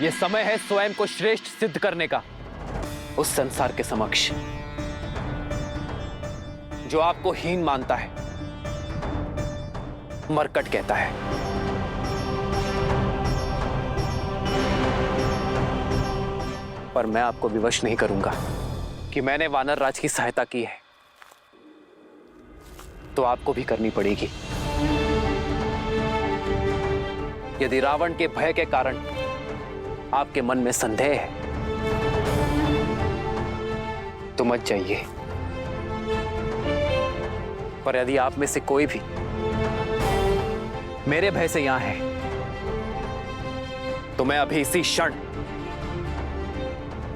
यह समय है स्वयं को श्रेष्ठ सिद्ध करने का उस संसार के समक्ष जो आपको हीन मानता है, मरकट कहता है। पर मैं आपको विवश नहीं करूंगा कि मैंने वानर राज की सहायता की है, तो आपको भी करनी पड़ेगी। यदि रावण के भय के कारण आपके मन में संदेह है तो मत जाइए, पर यदि आप में से कोई भी मेरे भय से यहां है तो मैं अभी इसी क्षण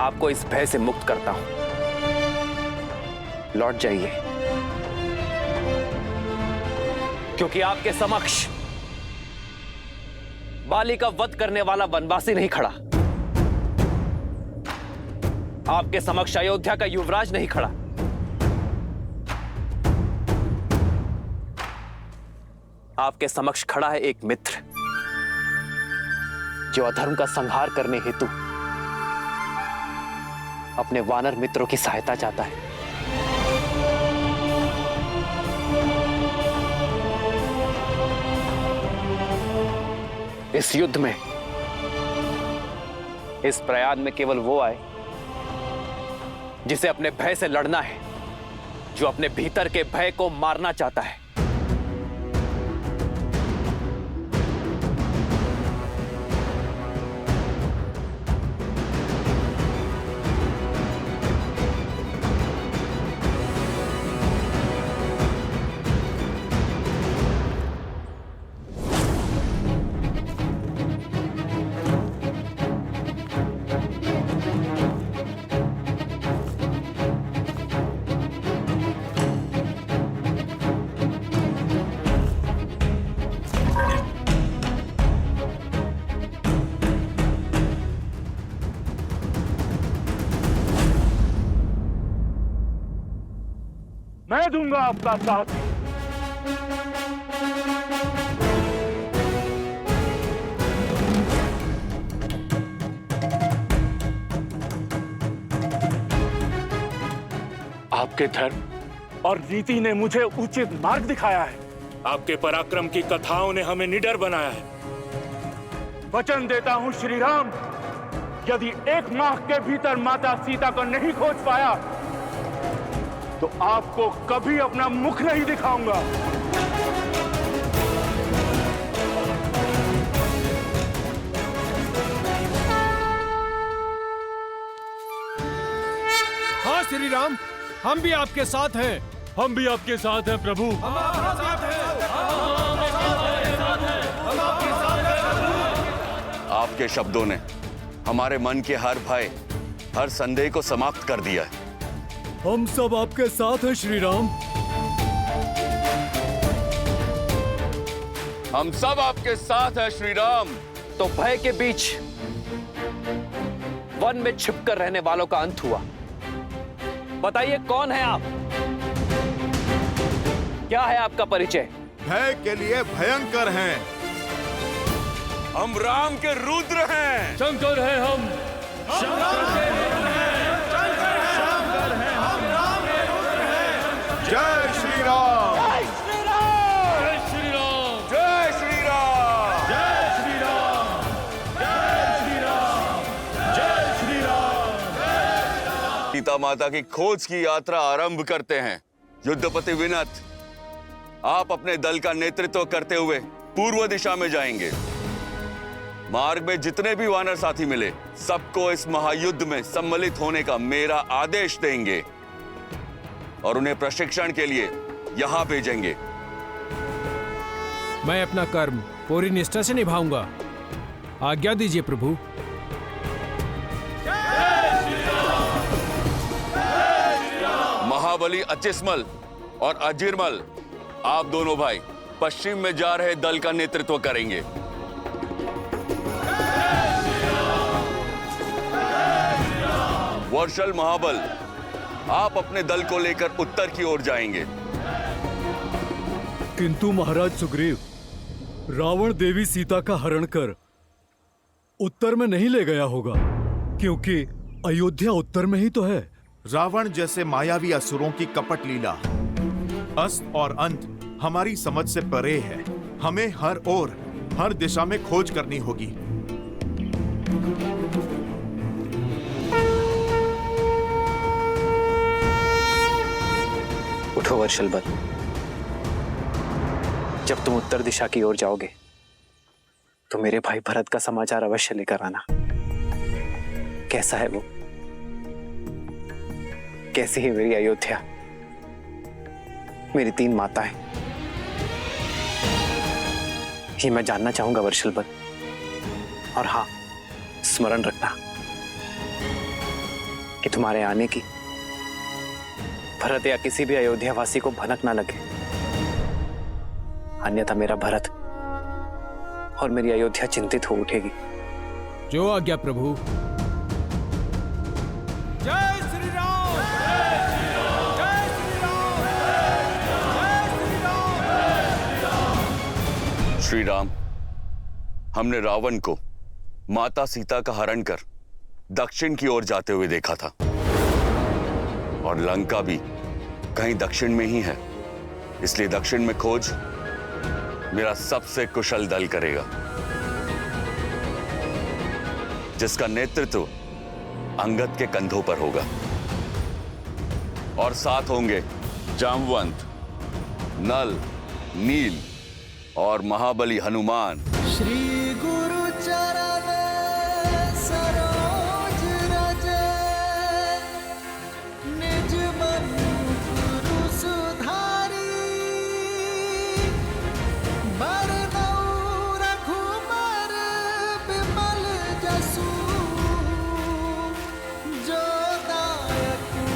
आपको इस भय से मुक्त करता हूं। लौट जाइए, क्योंकि आपके समक्ष बाली का वध करने वाला वनवासी नहीं खड़ा, आपके समक्ष अयोध्या का युवराज नहीं खड़ा, आपके समक्ष खड़ा है एक मित्र जो अधर्म का संहार करने हेतु अपने वानर मित्रों की सहायता चाहता है। इस युद्ध में, इस प्रयाग में केवल वो आए जिसे अपने भय से लड़ना है, जो अपने भीतर के भय को मारना चाहता है। मैं दूंगा आपका साथ। आपके धर्म और रीति ने मुझे उचित मार्ग दिखाया है। आपके पराक्रम की कथाओं ने हमें निडर बनाया है। वचन देता हूं श्री राम, यदि 1 माह के भीतर माता सीता को नहीं खोज पाया तो आपको कभी अपना मुख नहीं दिखाऊंगा। हाँ श्री राम, हम भी आपके साथ हैं। हम भी आपके साथ हैं प्रभु। हम आपके साथ हैं। आपके शब्दों ने हमारे मन के हर भय, हर संदेह को समाप्त कर दिया है। हम सब आपके साथ हैं श्री राम। हम सब आपके साथ हैं श्री राम। तो भय के बीच वन में छिपकर रहने वालों का अंत हुआ। बताइए कौन है आप? क्या है आपका परिचय? भय के लिए भयंकर हैं। हम राम के रुद्र हैं। शंकर है हम। जय श्री राम। जय श्री राम। जय श्री राम। जय श्री राम। जय श्री राम। जय श्री राम। सीता माता की खोज की यात्रा आरंभ करते हैं। युद्धपति विनत, आप अपने दल का नेतृत्व करते हुए पूर्व दिशा में जाएंगे। मार्ग में जितने भी वानर साथी मिले, सबको इस महायुद्ध में सम्मिलित होने का मेरा आदेश देंगे और उन्हें प्रशिक्षण के लिए यहां भेजेंगे। मैं अपना कर्म पूरी निष्ठा से निभाऊंगा। आज्ञा दीजिए प्रभु। महाबली अचिस्मल और अजिरमल, आप दोनों भाई पश्चिम में जा रहे दल का नेतृत्व करेंगे। वर्षल महाबल, आप अपने दल को लेकर उत्तर की ओर जाएंगे। किंतु महाराज सुग्रीव, रावण देवी सीता का हरण कर उत्तर में नहीं ले गया होगा, क्योंकि अयोध्या उत्तर में ही तो है। रावण जैसे मायावी असुरों की कपट लीला, अस्त और अंत हमारी समझ से परे है। हमें हर ओर, हर दिशा में खोज करनी होगी। उठो वर्षलबल, जब तुम उत्तर दिशा की ओर जाओगे तो मेरे भाई भरत का समाचार अवश्य लेकर आना। कैसा है वो, कैसी है मेरी अयोध्या, मेरी 3 माताएं, ये मैं जानना चाहूंगा वर्षलबल। और हाँ, स्मरण रखना कि तुम्हारे आने की भरत या किसी भी अयोध्यावासी को भनक ना लगे, अन्यथा मेरा भरत और मेरी अयोध्या चिंतित हो उठेगी। जो आज्ञा प्रभु। जय श्री राम, जय श्री राम, जय श्री राम। श्री राम, हमने रावण को माता सीता का हरण कर दक्षिण की ओर जाते हुए देखा था, और लंका भी कहीं दक्षिण में ही है। इसलिए दक्षिण में खोज मेरा सबसे कुशल दल करेगा, जिसका नेतृत्व अंगद के कंधों पर होगा, और साथ होंगे जामवंत, नल, नील और महाबली हनुमान। श्री गुरु चरण सरोज रज, निज मन गुरु सुधारी, बरनउँ रघुबर बिमल जसु, जो दायकु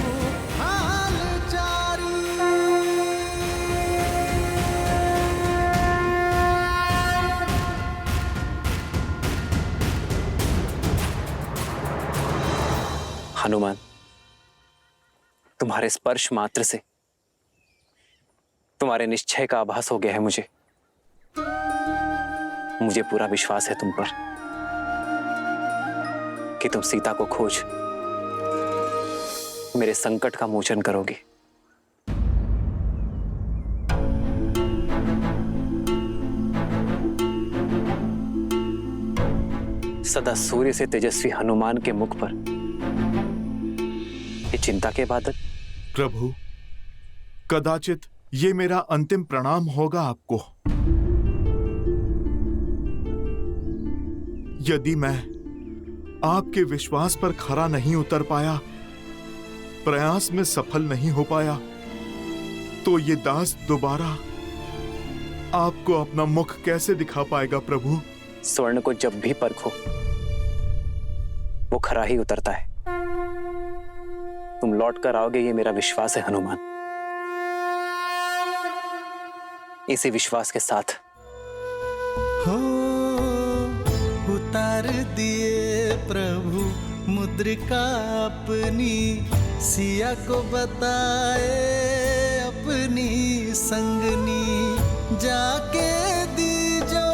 हाल चारी। हनुमान, तुम्हारे स्पर्श मात्र से तुम्हारे निश्चय का आभास हो गया है मुझे। मुझे पूरा विश्वास है तुम पर कि तुम सीता को खोज मेरे संकट का मोचन करोगे। सदा सूर्य से तेजस्वी हनुमान के मुख पर ये चिंता के बादल। प्रभु, कदाचित ये मेरा अंतिम प्रणाम होगा आपको। यदि मैं आपके विश्वास पर खरा नहीं उतर पाया, प्रयास में सफल नहीं हो पाया, तो ये दास दोबारा आपको अपना मुख कैसे दिखा पाएगा प्रभु? स्वर्ण को जब भी परखो वो खरा ही उतरता है। तुम लौट कर आओगे, ये मेरा विश्वास है हनुमान। इसी विश्वास के साथ हो उतार दिए प्रभु मुद्रिका अपनी, सिया को बताए अपनी संगनी, जाके दीजो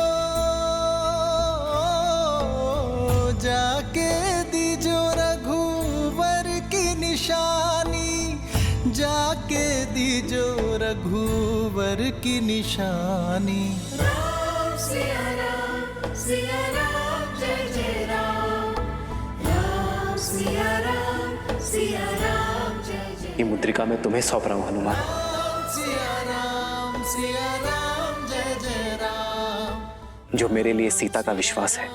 रघुवर की निशानी, जाके दीजो रघुवर की निशानी। राम सिया राम, सिया राम जय जय राम, राम सिया राम, सिया राम जय जय। ये मुद्रिका मैं तुम्हें सौंप रहा हूं हनुमान। सिया राम जय जय राम, जो मेरे लिए सीता का विश्वास है।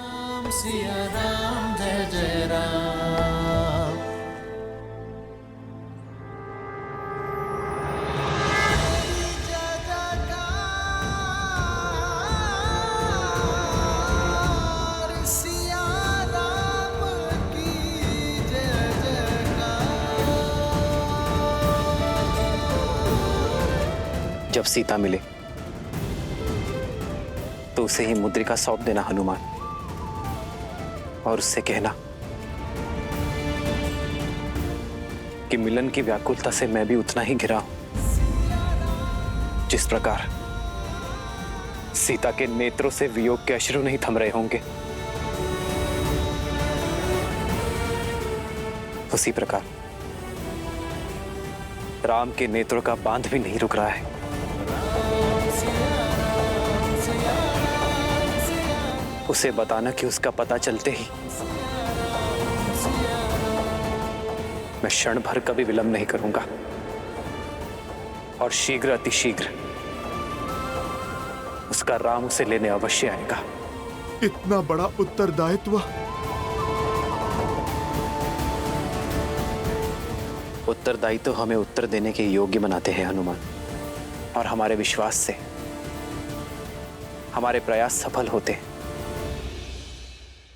सिया राम जय जय राम। सिया राम की जय जयकार। जब सीता मिले तो उसे ही मुद्रिका सौंप देना हनुमान, और उससे कहना कि मिलन की व्याकुलता से मैं भी उतना ही घिरा हूं जिस प्रकार सीता के नेत्रों से वियोग के अश्रु नहीं थम रहे होंगे। उसी प्रकार राम के नेत्रों का बांध भी नहीं रुक रहा है। उसे बताना कि उसका पता चलते ही मैं क्षण भर का भी विलंब नहीं करूंगा और शीघ्र अतिशीघ्र उसका राम उसे लेने अवश्य आएगा। इतना बड़ा उत्तरदायित्व? उत्तरदायित्व तो हमें उत्तर देने के योग्य बनाते हैं हनुमान, और हमारे विश्वास से हमारे प्रयास सफल होते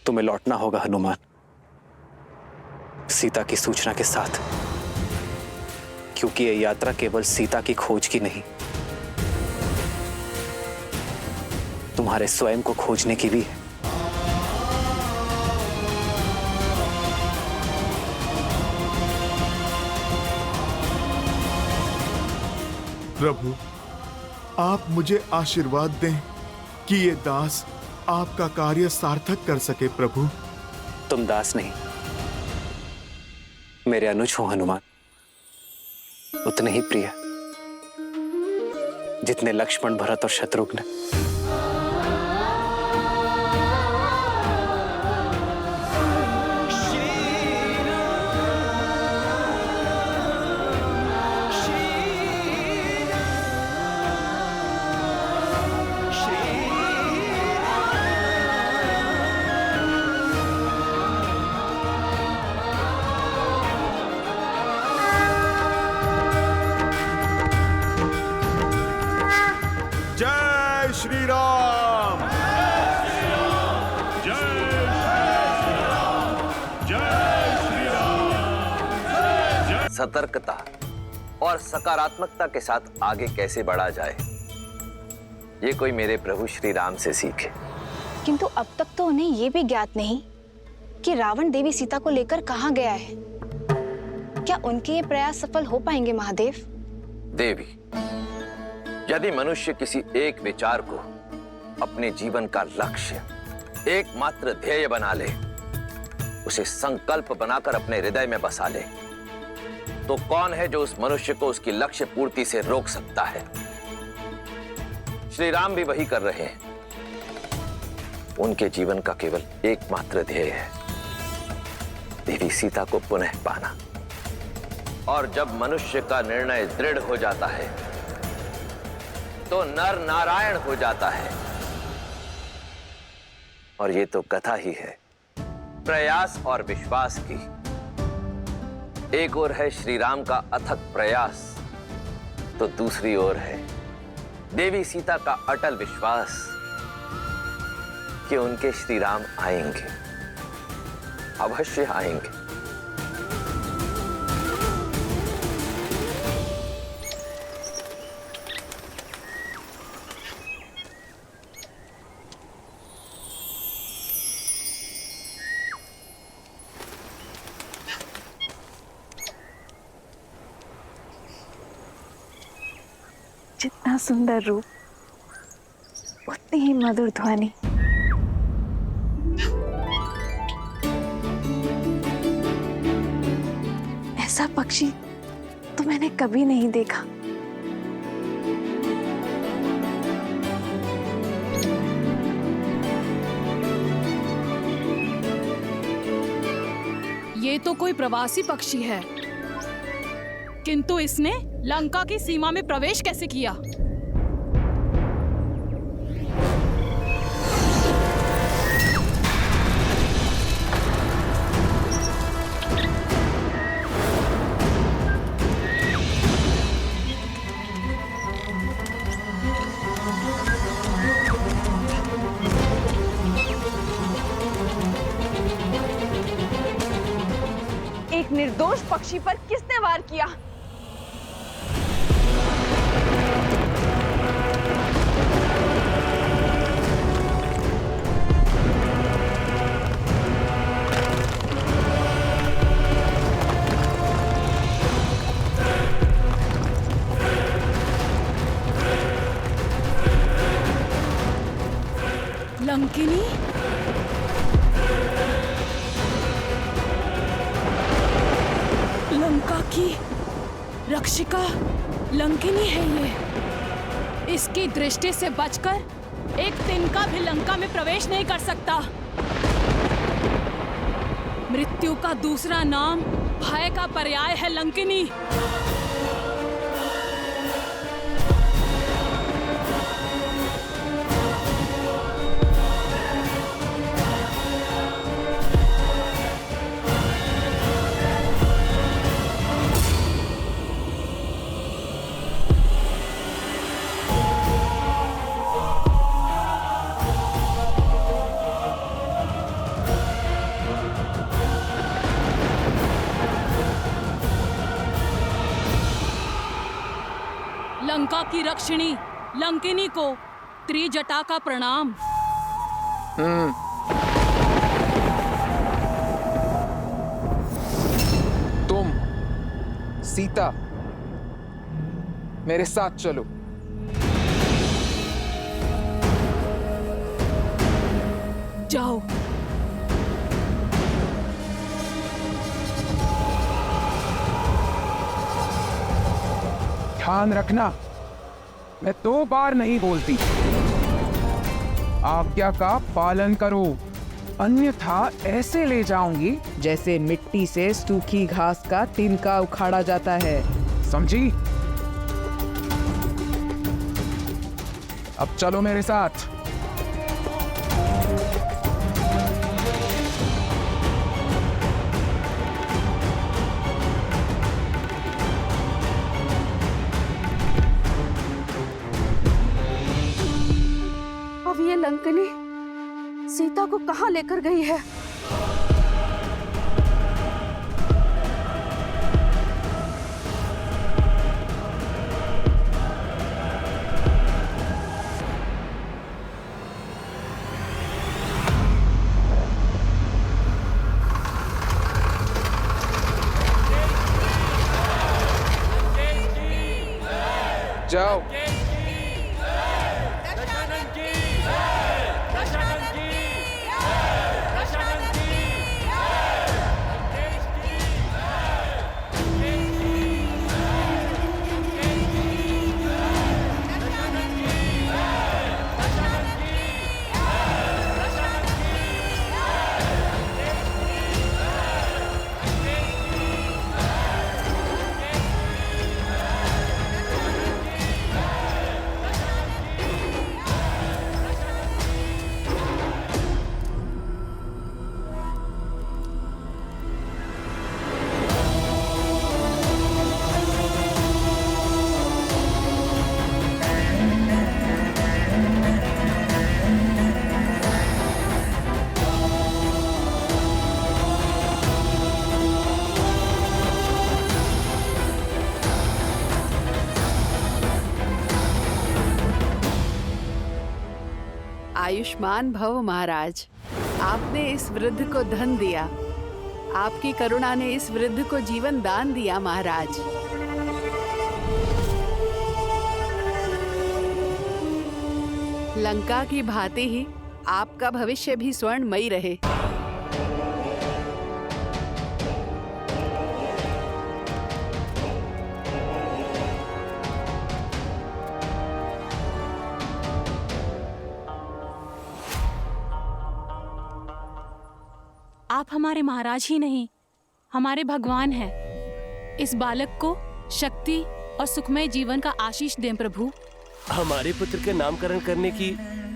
तुम्हें लौटना होगा हनुमान, सीता की सूचना के साथ, क्योंकि यह यात्रा केवल सीता की खोज की नहीं, तुम्हारे स्वयं को खोजने की भी है। प्रभु, आप मुझे आशीर्वाद दें कि ये दास आपका कार्य सार्थक कर सके। प्रभु, तुम दास नहीं, मेरे अनुज हो हनुमान, उतने ही प्रिय जितने लक्ष्मण, भरत और शत्रुघ्न। जय श्री राम। सतर्कता और सकारात्मकता के साथ आगे कैसे बढ़ा जाए, ये कोई मेरे प्रभु श्री राम से सीखे। किंतु अब तक तो उन्हें यह भी ज्ञात नहीं कि रावण देवी सीता को लेकर कहाँ गया है। क्या उनके ये प्रयास सफल हो पाएंगे महादेव? देवी, यदि मनुष्य किसी एक विचार को अपने जीवन का लक्ष्य, एकमात्र ध्येय बना ले, उसे संकल्प बनाकर अपने हृदय में बसा ले, तो कौन है जो उस मनुष्य को उसकी लक्ष्य पूर्ति से रोक सकता है? श्री राम भी वही कर रहे हैं। उनके जीवन का केवल एकमात्र ध्येय है देवी सीता को पुनः पाना। और जब मनुष्य का निर्णय दृढ़ हो जाता है तो नर नारायण हो जाता है। और ये तो कथा ही है प्रयास और विश्वास की। एक ओर है श्री राम का अथक प्रयास, तो दूसरी ओर है देवी सीता का अटल विश्वास कि उनके श्री राम आएंगे, अवश्य आएंगे। जितना सुंदर रूप, उतनी ही मधुर ध्वनि। ऐसा पक्षी तो मैंने कभी नहीं देखा। ये तो कोई प्रवासी पक्षी है, किंतु इसने लंका की सीमा में प्रवेश कैसे किया? एक निर्दोष पक्षी पर किसने वार किया? लंकिनी? लंका की रक्षिका लंकिनी है ये। इसकी दृष्टि से बचकर एक तिनका भी लंका में प्रवेश नहीं कर सकता। मृत्यु का दूसरा नाम भय का पर्याय है लंकिनी। लंका की रक्षिणी लंकिनी को त्रिजटा का प्रणाम। तुम सीता मेरे साथ चलो। जाओ। ध्यान रखना, मैं 2 बार नहीं बोलती। आज्ञा का पालन करो, अन्यथा ऐसे ले जाऊंगी जैसे मिट्टी से सूखी घास का तिनका उखाड़ा जाता है। समझी? अब चलो मेरे साथ। अब ये लंकिनी सीता को कहाँ लेकर गई है? जाओ। आयुष्मान भव महाराज, आपने इस वृद्ध को धन दिया। आपकी करुणा ने इस वृद्ध को जीवन दान दिया महाराज। लंका की भांति ही आपका भविष्य भी स्वर्णमयी रहे। आप हमारे महाराज ही नहीं, हमारे भगवान हैं। इस बालक को शक्ति और सुखमय जीवन का आशीष दें प्रभु। हमारे पुत्र के नामकरण करने की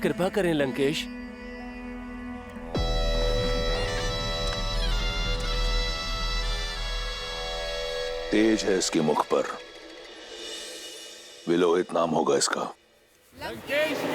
कृपा करें लंकेश। तेज है इसके मुख पर, विलोहित नाम होगा इसका। लंकेश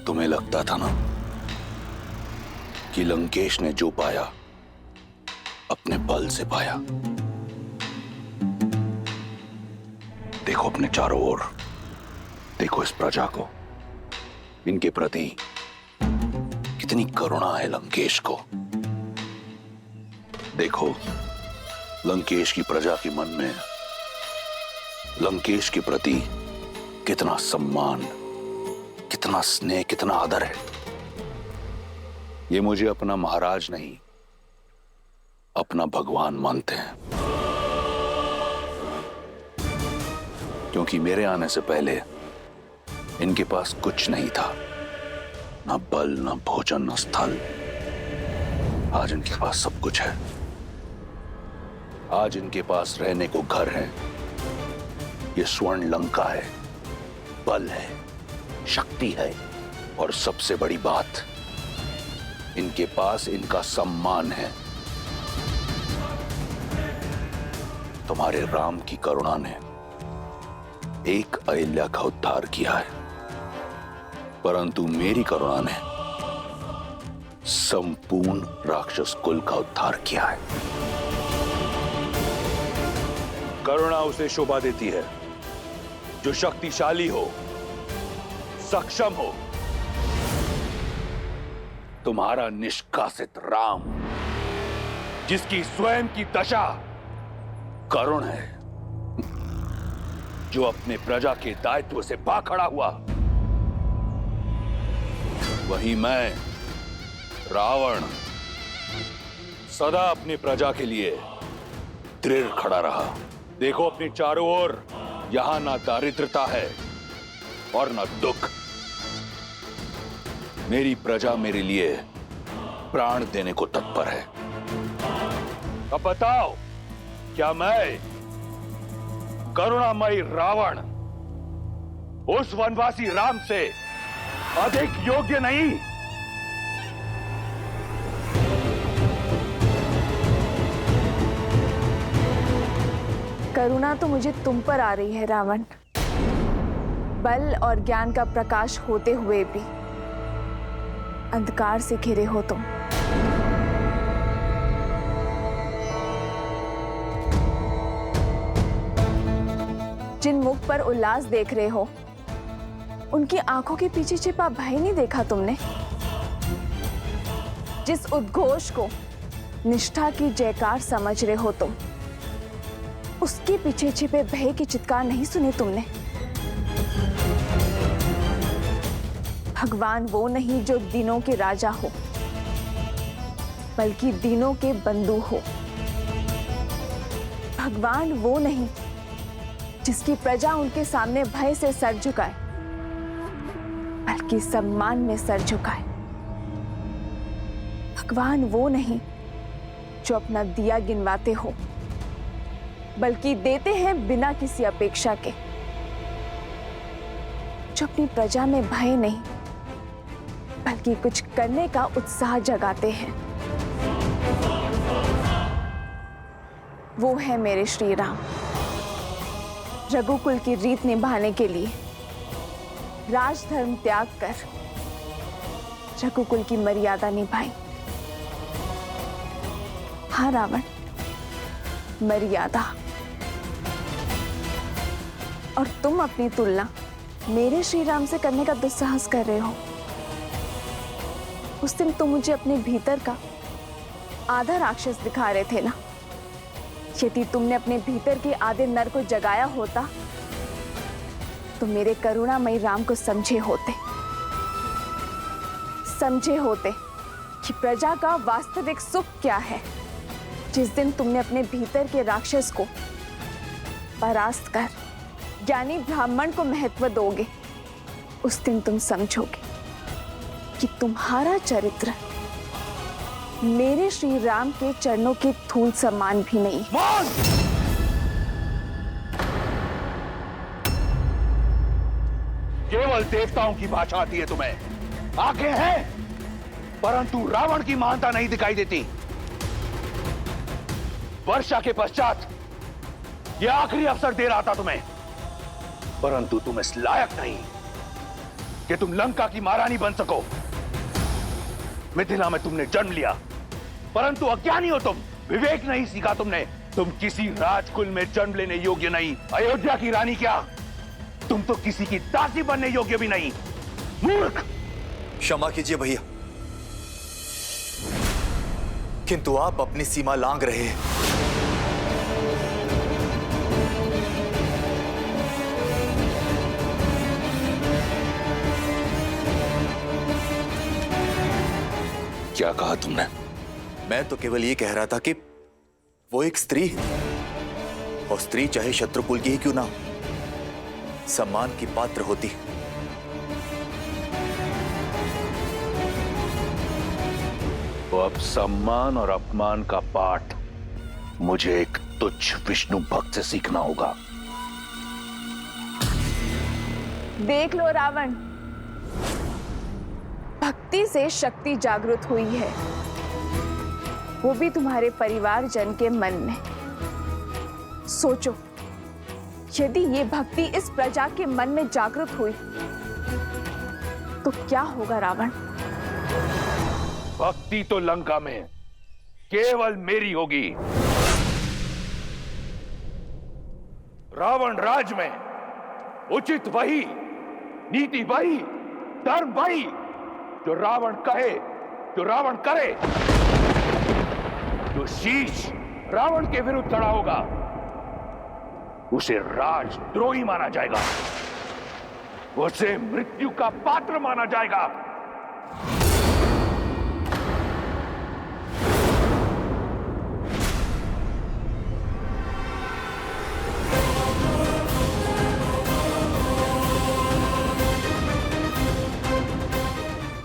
तुम्हें लगता था ना कि लंकेश ने जो पाया अपने बल से पाया, देखो अपने चारों ओर, देखो इस प्रजा को, इनके प्रति कितनी करुणा है लंकेश को। देखो लंकेश की प्रजा के मन में लंकेश के प्रति कितना सम्मान, कितना स्नेह, कितना आदर है। ये मुझे अपना महाराज नहीं, अपना भगवान मानते हैं, क्योंकि मेरे आने से पहले इनके पास कुछ नहीं था, ना बल, ना भोजन, ना स्थल। आज इनके पास सब कुछ है। आज इनके पास रहने को घर है, ये स्वर्ण लंका है, बल है, शक्ति है, और सबसे बड़ी बात, इनके पास इनका सम्मान है। तुम्हारे राम की करुणा ने एक अहिल्या का उद्धार किया है, परंतु मेरी करुणा ने संपूर्ण राक्षस कुल का उद्धार किया है। करुणा उसे शोभा देती है जो शक्तिशाली हो, सक्षम हो। तुम्हारा निष्कासित राम, जिसकी स्वयं की दशा करुण है, जो अपने प्रजा के दायित्व से बाखड़ा हुआ, वहीं मैं रावण सदा अपनी प्रजा के लिए दृढ़ खड़ा रहा। देखो अपने चारों ओर, यहां ना दारिद्रता है और ना दुख। मेरी प्रजा मेरे लिए प्राण देने को तत्पर है। अब बताओ, क्या मैं करुणामयी रावण उस वनवासी राम से अधिक योग्य नहीं? करुणा तो मुझे तुम पर आ रही है रावण। बल और ज्ञान का प्रकाश होते हुए भी अंधकार से घिरे हो तुम। जिन मुख पर उल्लास देख रहे हो, उनकी आंखों के पीछे छिपा भय नहीं देखा तुमने? जिस उद्घोष को निष्ठा की जयकार समझ रहे हो तुम, उसके पीछे छिपे भय की चित्कार नहीं सुने तुमने? भगवान वो नहीं जो दीनों के राजा हो, बल्कि दीनों के बंधु हो। भगवान वो नहीं जिसकी प्रजा उनके सामने भय से सर झुकाए, बल्कि सम्मान में सर झुकाए। भगवान वो नहीं जो अपना दिया गिनवाते हो, बल्कि देते हैं बिना किसी अपेक्षा के। जो अपनी प्रजा में भय नहीं, बल्कि कुछ करने का उत्साह जगाते हैं, वो है मेरे श्री राम। रघुकुल की रीत निभाने के लिए राजधर्म त्याग कर रघुकुल की मर्यादा निभाई। हाँ रावण, मर्यादा। और तुम अपनी तुलना मेरे श्री राम से करने का दुस्साहस कर रहे हो। उस दिन तुम मुझे अपने भीतर का आधा राक्षस दिखा रहे थे ना? यदि तुमने अपने भीतर के आधे नर को जगाया होता, तो मेरे करुणामयी राम को समझे होते कि प्रजा का वास्तविक सुख क्या है। जिस दिन तुमने अपने भीतर के राक्षस को परास्त कर ज्ञानी ब्राह्मण को महत्व दोगे, उस दिन तुम समझोगे कि तुम्हारा चरित्र मेरे श्री राम के चरणों के धूल समान भी नहीं। केवल देवताओं की भाषा आती है तुम्हें। आंखें हैं, परंतु रावण की महानता नहीं दिखाई देती। वर्षा के पश्चात यह आखिरी अवसर दे रहा था तुम्हें, परंतु तुम इस लायक नहीं कि तुम लंका की महारानी बन सको। मिथिला में तुमने जन्म लिया, परंतु अज्ञानी हो तुम। विवेक नहीं सीखा तुमने, तुम किसी राजकुल में जन्म लेने योग्य नहीं। अयोध्या की रानी क्या, तुम तो किसी की दासी बनने योग्य भी नहीं। मूर्ख! क्षमा कीजिए भैया, किंतु आप अपनी सीमा लांघ रहे हैं। क्या कहा तुमने? मैं तो केवल ये कह रहा था कि वो एक स्त्री है, और स्त्री चाहे शत्रुकुल की ही क्यों ना हो, सम्मान की पात्र होती है। तो अब सम्मान और अपमान का पाठ मुझे एक तुच्छ विष्णु भक्त से सीखना होगा। देख लो रावण, भक्ति से शक्ति जागृत हुई है, वो भी तुम्हारे परिवारजन के मन में। सोचो, यदि ये भक्ति इस प्रजा के मन में जागृत हुई तो क्या होगा रावण? भक्ति तो लंका में केवल मेरी होगी। रावण राज में उचित वही, नीति वही, धर्म वही, जो रावण कहे, जो रावण करे। जो शीश रावण के विरुद्ध खड़ा होगा उसे राजद्रोही माना जाएगा, उसे मृत्यु का पात्र माना जाएगा।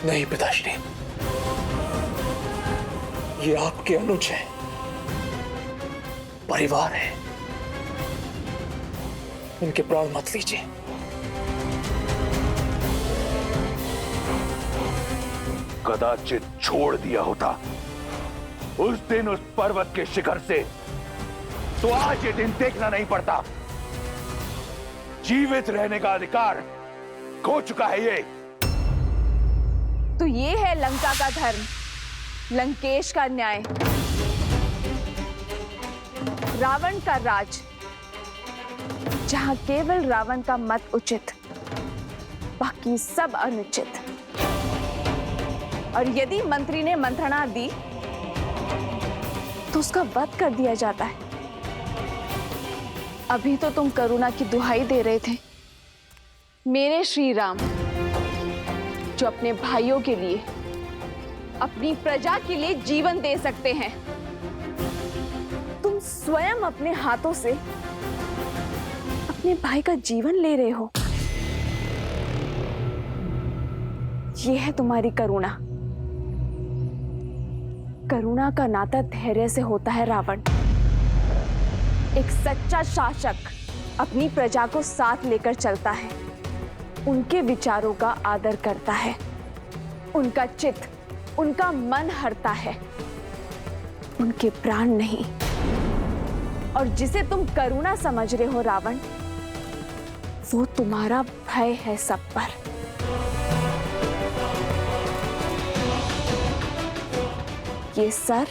नहीं पिताश्री, ये आपके अनुज है, परिवार है, इनके प्राण मत लीजिए। कदाचित छोड़ दिया होता उस दिन उस पर्वत के शिखर से, तो आज ये दिन देखना नहीं पड़ता। जीवित रहने का अधिकार खो चुका है ये। तो ये है लंका का धर्म, लंकेश का न्याय, रावण का राज, जहां केवल रावण का मत उचित, बाकी सब अनुचित। और यदि मंत्री ने मंत्रणा दी तो उसका वध कर दिया जाता है। अभी तो तुम करुणा की दुहाई दे रहे थे, मेरे श्री राम, जो अपने भाइयों के लिए, अपनी प्रजा के लिए जीवन दे सकते हैं। तुम स्वयं अपने हाथों से अपने भाई का जीवन ले रहे हो। यह है तुम्हारी करुणा। करुणा का नाता धैर्य से होता है रावण। एक सच्चा शासक अपनी प्रजा को साथ लेकर चलता है, उनके विचारों का आदर करता है, उनका चित्त, उनका मन हरता है, उनके प्राण नहीं। और जिसे तुम करुणा समझ रहे हो रावण, वो तुम्हारा भय है सब पर। ये सर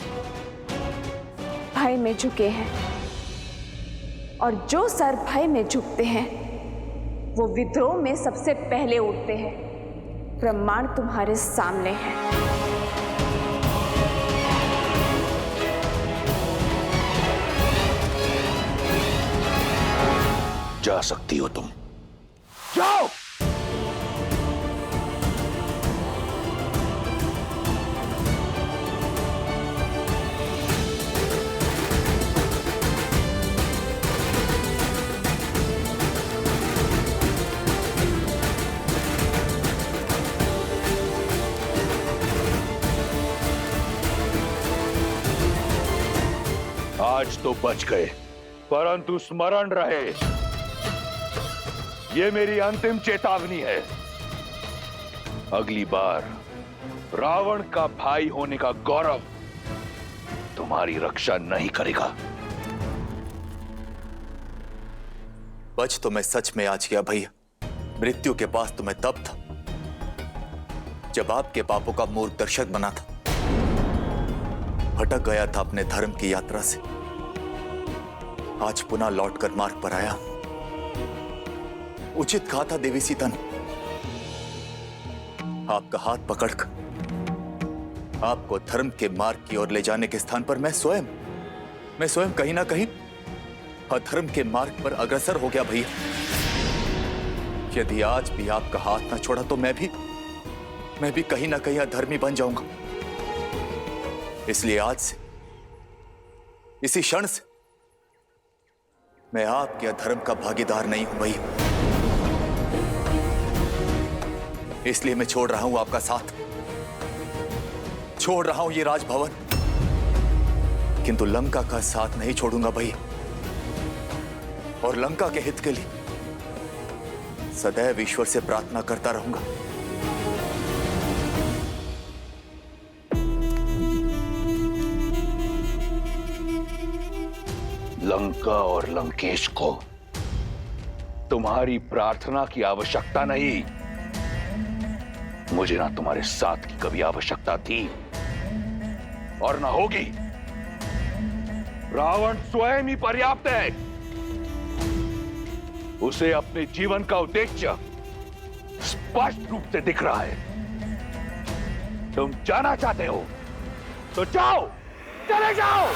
भय में झुके हैं, और जो सर भय में झुकते हैं वो विद्रोह में सबसे पहले उठते हैं। प्रमाण तुम्हारे सामने है। जा सकती हो तुम, जाओ। आज तो बच गए, परंतु स्मरण रहे, ये मेरी अंतिम चेतावनी है। अगली बार रावण का भाई होने का गौरव तुम्हारी रक्षा नहीं करेगा। बच तो मैं सच में आज गया भैया। मृत्यु के पास तो मैं तब था जब आपके पापों का मूर्ख दर्शक बना था, भटक गया था अपने धर्म की यात्रा से। आज पुनः लौटकर मार्ग पर आया। उचित कहा था देवी सीता ने। आपका हाथ पकड़कर आपको धर्म के मार्ग की ओर ले जाने के स्थान पर मैं स्वयं कहीं ना कहीं अधर्म के मार्ग पर अग्रसर हो गया भैया। यदि आज भी आपका हाथ ना छोड़ा तो मैं भी कहीं ना कहीं अधर्मी बन जाऊंगा। इसलिए आज से, इसी क्षण से मैं आपके अधर्म का भागीदार नहीं हूं भैया। इसलिए मैं छोड़ रहा हूं आपका साथ, छोड़ रहा हूं ये राजभवन, किंतु लंका का साथ नहीं छोड़ूंगा भैया। और लंका के हित के लिए सदैव ईश्वर से प्रार्थना करता रहूंगा। लंका और लंकेश को तुम्हारी प्रार्थना की आवश्यकता नहीं। मुझे ना तुम्हारे साथ की कभी आवश्यकता थी और ना होगी। रावण स्वयं ही पर्याप्त है। उसे अपने जीवन का उद्देश्य स्पष्ट रूप से दिख रहा है। तुम जाना चाहते हो तो जाओ, चले जाओ।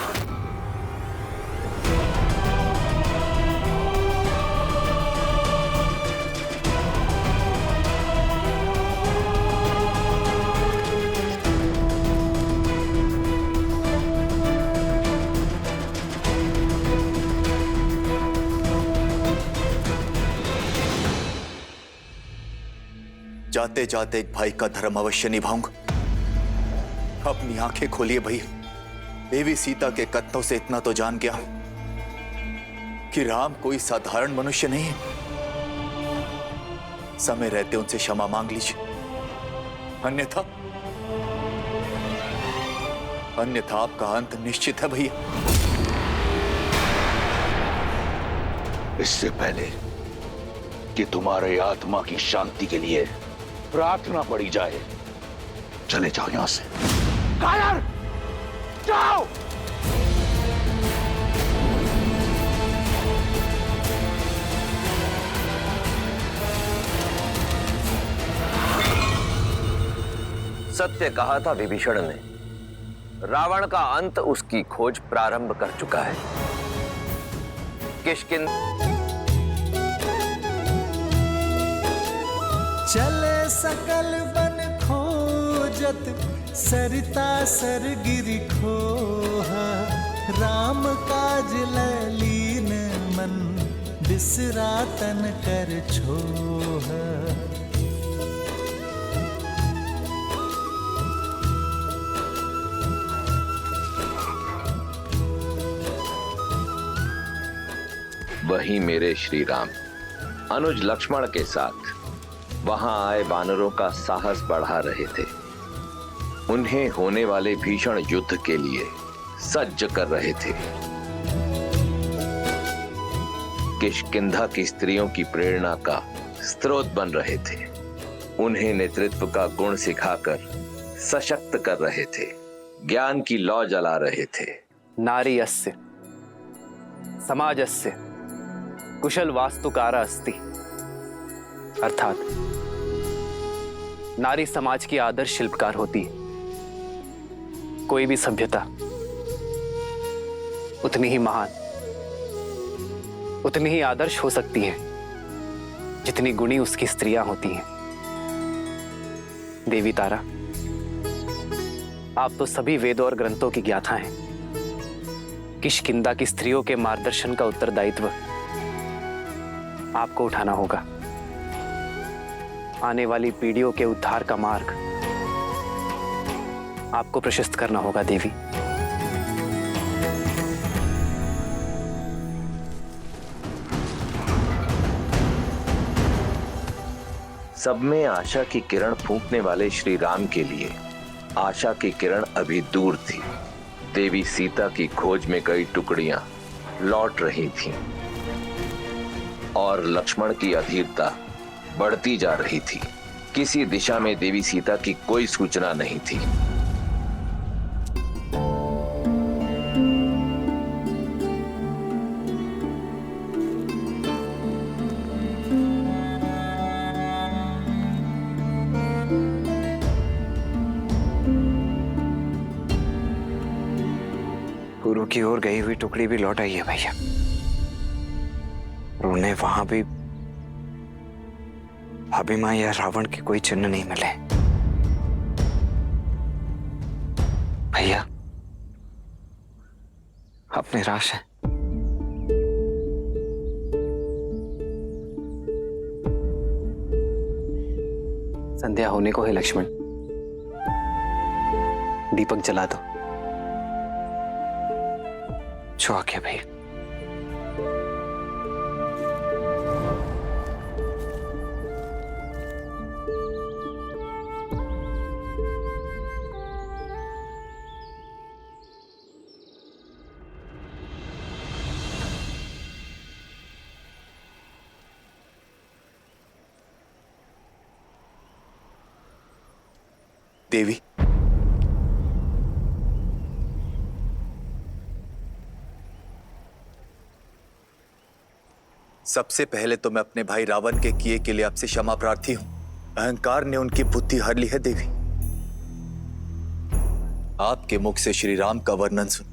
जाते जाते एक भाई का धर्म अवश्य निभाऊंगा। अपनी आंखें खोलिए भैया। देवी सीता के कथनों से इतना तो जान गया कि राम कोई साधारण मनुष्य नहीं है। समय रहते उनसे क्षमा मांग लीजिए, अन्यथा आपका अंत निश्चित है भैया। इससे पहले कि तुम्हारे आत्मा की शांति के लिए प्रार्थना पड़ी जाए, चले जाओ यहां से। कायर, जाओ। सत्य कहा था विभीषण ने। रावण का अंत उसकी खोज प्रारंभ कर चुका है। चले सकल बन खोजत, सरिता सर गिरि खोहा। राम काज ललीन मन, बिसरा तन कर छोहा। वहीं मेरे श्री राम अनुज लक्ष्मण के साथ वहां आए वानरों का साहस बढ़ा रहे थे। उन्हें होने वाले भीषण युद्ध के लिए सज्ज कर रहे थे। किष्किंधा की स्त्रियों की प्रेरणा का स्रोत बन रहे थे। उन्हें नेतृत्व का गुण सिखाकर सशक्त कर रहे थे। ज्ञान की लौ जला रहे थे। नारी अस्य समाजस्य कुशल वास्तुकारा अस्ति, अर्थात नारी समाज की आदर्श शिल्पकार होती है। कोई भी सभ्यता उतनी ही महान, उतनी ही आदर्श हो सकती है जितनी गुणी उसकी स्त्रियां होती हैं। देवी तारा, आप तो सभी वेदों और ग्रंथों की ज्ञाता हैं। किष्किंधा की स्त्रियों के मार्गदर्शन का उत्तरदायित्व आपको उठाना होगा। आने वाली पीढ़ियों के उद्धार का मार्ग आपको प्रशस्त करना होगा देवी। सब में आशा की किरण फूंकने वाले श्री राम के लिए आशा की किरण अभी दूर थी। देवी सीता की खोज में कई टुकड़ियां लौट रही थीं और लक्ष्मण की अधीरता बढ़ती जा रही थी। किसी दिशा में देवी सीता की कोई सूचना नहीं थी। की ओर गई हुई टुकड़ी भी लौट आई है भैया, और उन्हें वहां भी भाभी मां या रावण के कोई चिन्ह नहीं मिले। भैया आप निराश हैं? संध्या होने को है लक्ष्मण, दीपक जला दो। जो आ गया भैया। देवी, सबसे पहले तो मैं अपने भाई रावण के किए के लिए आपसे क्षमा प्रार्थी हूं। अहंकार ने उनकी बुद्धि हर ली है देवी। आपके मुख से श्री राम का वर्णन सुन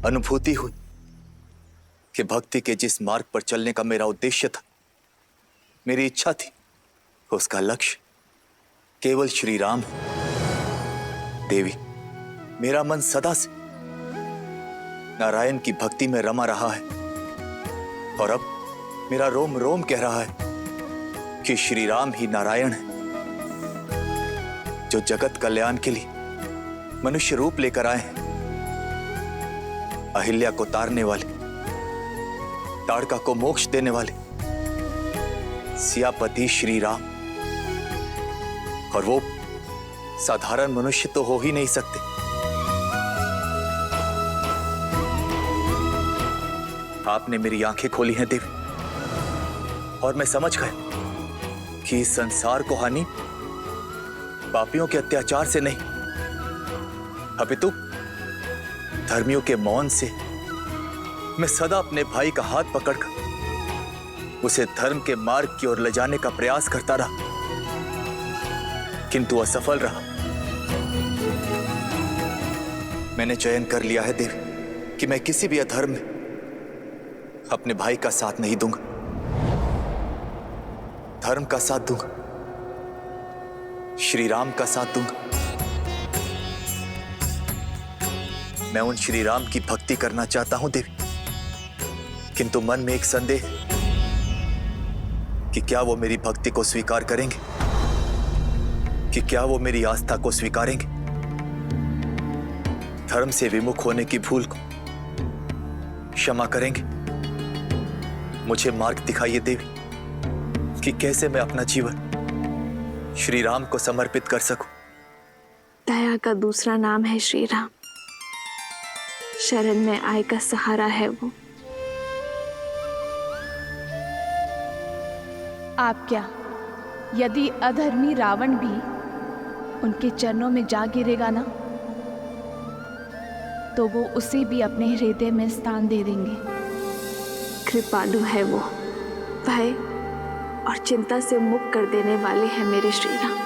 अनुभूति हुई कि भक्ति के जिस मार्ग पर चलने का मेरा उद्देश्य था, मेरी इच्छा थी, उसका लक्ष्य केवल श्री राम है। देवी, मेरा मन सदा से नारायण की भक्ति में रमा रहा है, और अब मेरा रोम रोम कह रहा है कि श्री राम ही नारायण है, जो जगत कल्याण के लिए मनुष्य रूप लेकर आए हैं। अहिल्या को तारने वाले, ताड़का को मोक्ष देने वाले सियापति श्री राम, और वो साधारण मनुष्य तो हो ही नहीं सकते। आपने मेरी आंखें खोली हैं देवी, और मैं समझ गया कि इस संसार को हानि पापियों के अत्याचार से नहीं, अपितु धर्मियों के मौन से मैं सदा अपने भाई का हाथ पकड़कर उसे धर्म के मार्ग की ओर ले जाने का प्रयास करता रहा, किंतु असफल रहा। मैंने चयन कर लिया है देवी कि मैं किसी भी अधर्म में अपने भाई का साथ नहीं दूंगा, धर्म का साथ दूंगा, श्री राम का साथ दूंगा। मैं उन श्री राम की भक्ति करना चाहता हूं देवी, किंतु मन में एक संदेह कि क्या वो मेरी भक्ति को स्वीकार करेंगे, कि क्या वो मेरी आस्था को स्वीकारेंगे। धर्म से विमुख होने की भूल को क्षमा करेंगे। मुझे मार्ग दिखाइए देवी कि कैसे मैं अपना जीवन श्री राम को समर्पित कर सकूं। दया का दूसरा नाम है श्री राम, शरण में आए का सहारा है वो। आप क्या, यदि अधर्मी रावण भी उनके चरणों में जा गिरेगा ना, तो वो उसे भी अपने हृदय में स्थान दे देंगे। कृपालु है वो, भय और चिंता से मुक्त कर देने वाले हैं मेरे श्री राम।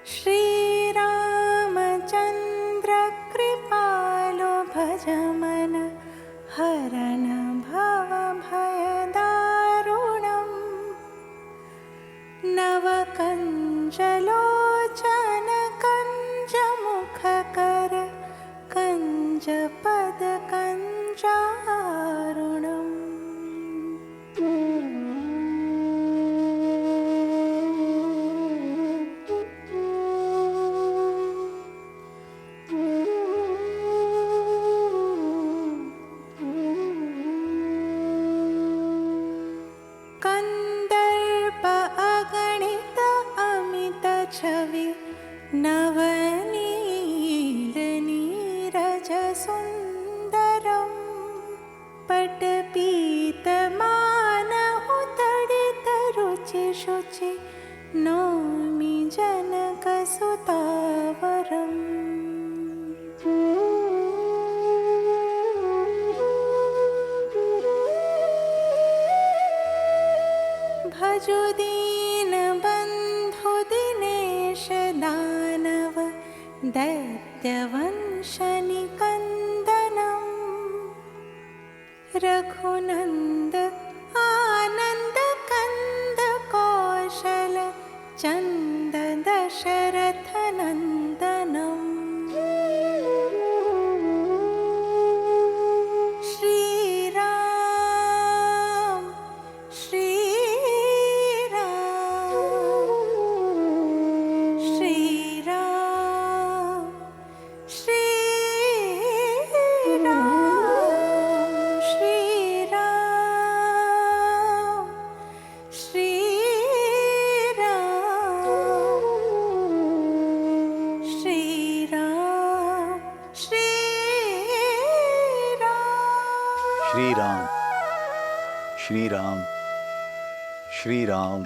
श्री रामचंद्र कृपालो भज मन हरण भव भय दारुणम नव कंजलोचन कंज मुख कर कंज पद कंजारुणम। कंदर्प अगणित अमित छवि नवनील नीरज सुंदरम पटपीत मानहु तडित रुचि शुचि नौमि जनक सुतावरम। भजु दीन बंधु दैत्यवंशनिकन्दनं रघुनन्द आनन्द कन्द कौशल चन्द दशरथ नन्दनम् श्रीराम श्रीराम श्रीराम श्रीराम श्रीराम श्रीराम श्रीराम श्री राम श्री राम श्री राम।